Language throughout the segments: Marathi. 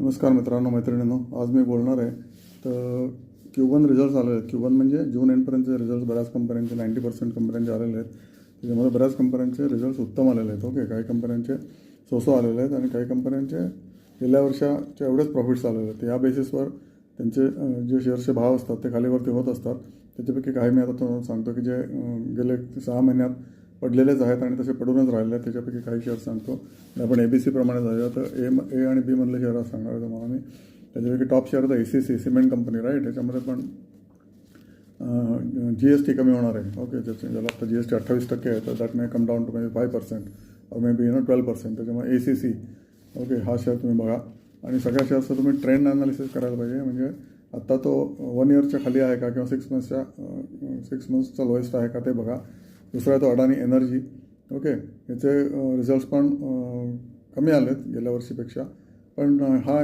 नमस्कार मित्रांनो मैत्रिणींनो, आज मी बोलणार आहे तर Q1 रिझल्ट्स आलेले आहेत. Q1 म्हणजे जून एंडपर्यंतचे रिझल्ट्स बऱ्याच कंपन्यांचे 90% कंपन्यांचे आलेले आहेत. त्याच्यामध्ये बऱ्याच कंपन्यांचे रिझल्ट्स उत्तम आलेले आहेत. ओके, काही कंपन्यांचे सो आलेले आहेत आणि काही कंपन्यांचे गेल्या वर्षाच्या एवढेच प्रॉफिट्स आलेले आहेत. या बेसिसवर त्यांचे जे शेअर्सचे भाव असतात ते खालीवरती होत असतात. त्याच्यापैकी काही मी आता तुम्हाला सांगतो की जे गेले 6 महिन्यात पडलेलेच आहेत आणि तसे पडूनच राहिले आहेत. त्याच्यापैकी काही शेअर सांगतो. आपण ABC प्रमाणे झालं तर ए आणि बी मधले शेअर सांगणार आहे तुम्हाला मी. त्याच्यापैकी टॉप शेअर तर ACC सिमेंट कंपनी, राईट. त्याच्यामध्ये पण GST कमी होणार आहे. ओके, ज्याला आता GST 28% आहे तर that may come down to 5% और मे बी 12%. त्याच्यामुळे ACC ओके हा शेअर तुम्ही बघा. आणि सगळ्या शेअर्सचं तुम्ही ट्रेंड ॲनालिसिस करायला पाहिजे. म्हणजे आत्ता तो 1 इयरच्या खाली आहे का किंवा 6 मंथ्सचा लोएस्ट आहे का ते बघा. दुसरा आहे तो अडानी एनर्जी. ओके, याचे रिझल्ट्स पण कमी आलेत गेल्या वर्षीपेक्षा. पण हा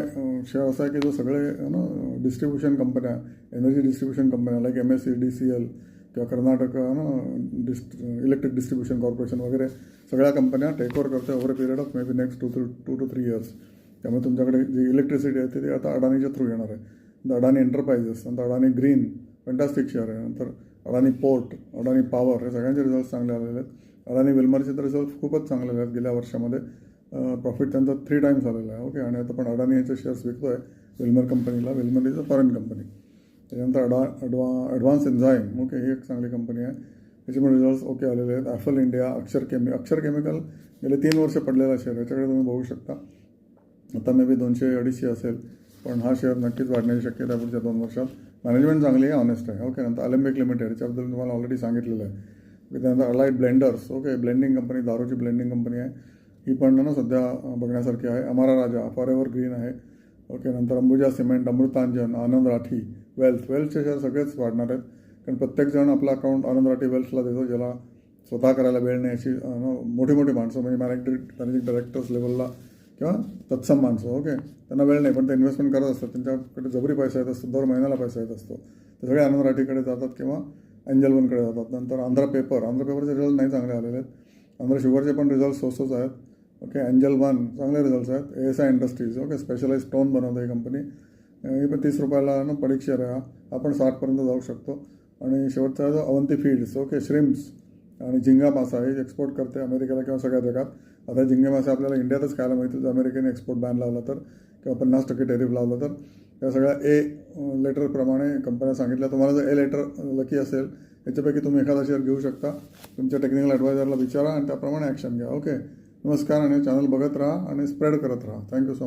शेअर असा आहे की जो सगळे डिस्ट्रीब्युशन कंपन्या, एनर्जी डिस्ट्रीब्युशन कंपन्या लाईक MSEDCL किंवा कर्नाटक इलेक्ट्रिक डिस्ट्रीब्युशन कॉर्पोरेशन वगैरे सगळ्या कंपन्या टेक ओव्हर करते over a period of may be next 2 to 3 years. त्यामुळे तुमच्याकडे जी इलेक्ट्रिसिटी आहे ती आता अडानीच्या थ्रू येणार आहे. नंतर अडानी एंटरप्राइजेस, नंतर अडानी ग्रीन फॅन्टॅस्टिक शेअर आहे. नंतर अडानी पोर्ट, अडानी पॉवर, हे सगळ्यांचे रिझल्ट चांगले आलेले आहेत. अडानी विल्मरचे तर रिझल्ट खूपच चांगले आहेत. गेल्या वर्षामध्ये प्रॉफिट त्यांचा 3 times आलेला आहे. ओके, आणि आता पण अडानी याचे शेअर्स विकतो आहे विल्मर कंपनीला. Wilmer is a foreign company. त्याच्यानंतर ॲडव्हान्स एन्झाईम, ओके, ही एक चांगली कंपनी आहे. त्याच्यामुळे रिझल्ट्स ओके आलेले आहेत. ॲफल इंडिया, अक्षर केमिकल गेले 3 वर्ष पडलेला शेअर, याच्याकडे तुम्ही बघू शकता. आता मे बी 200-250 असेल, पण हा शेअर नक्कीच वाढण्याची शक्यता आहे पुढच्या 2 वर्षात. मॅनेजमेंट चांगली आहे, ऑनेस्ट आहे. ओके, नंतर अलेम्बिक लिमिटेड, याच्याबद्दल तुम्हाला ऑलरेडी सांगितलेलं आहे. त्यानंतर allied blenders, okay, blending company, दारूची ब्लेंडिंग कंपनी आहे. ही पण सध्या बघण्यासारखी आहे. Amara Raja for ever green आहे. ओके, नंतर अंबुजा सिमेंट, अमृतांजन, आनंद राठी, वेल्थचे शेअर सगळेच वाढणार आहेत. कारण प्रत्येकजण आपला अकाउंट आनंद राठी वेल्थला देतो, ज्याला स्वतः करायला वेळ नाही अशी मोठी माणसं, म्हणजे मॅनेजिंग डायरेक्टर्स लेवलला किंवा तत्सम माणसं. ओके, त्यांना वेळ नाही पण ते इन्व्हेस्टमेंट करत असतात. त्यांच्याकडे जबरी पैसा येत असतो, दर महिन्याला पैसा येत असतो. ते सगळे आनंद राठीकडे जातात किंवा एंजल वनकडे जातात. नंतर आंध्रा पेपरचे रिझल्ट नाही चांगले आलेले आहेत. आंध्रा शुगरचे पण रिझल्ट सोच आहेत. ओके, एंजल वन चांगले रिझल्ट्स आहेत. ASI Industries, okay, specialize stone बनवते ही कंपनी. ही पण 30 रुपयाला पडीक शेअर आहे. हा पण 60पर्यंत जाऊ शकतो. आणि शेवटचा आहे अवंती फीड्स, ओके, श्रिम्स आणि झिंगा मासा हे एक्सपोर्ट करते अमेरिकेला किंवा सगळ्या जगात. आता झिंगे मासे आपल्याला इंडियातच खायला मिळतील जर अमेरिकेने एक्सपोर्ट बॅन लावला तर किंवा 50% टेरिफ लावलं तर. या सगळ्या A लेटरप्रमाणे कंपन्या सांगितल्या. तुम्हाला जर A लेटर लकी असेल याच्यापैकी तुम्ही एखादा शेअर घेऊ शकता. तुमच्या टेक्निकल ॲडवायझरला विचारा आणि त्याप्रमाणे ॲक्शन घ्या. ओके, नमस्कार. आणि चॅनल बघत राहा आणि स्प्रेड करत राहा. Thank you so much.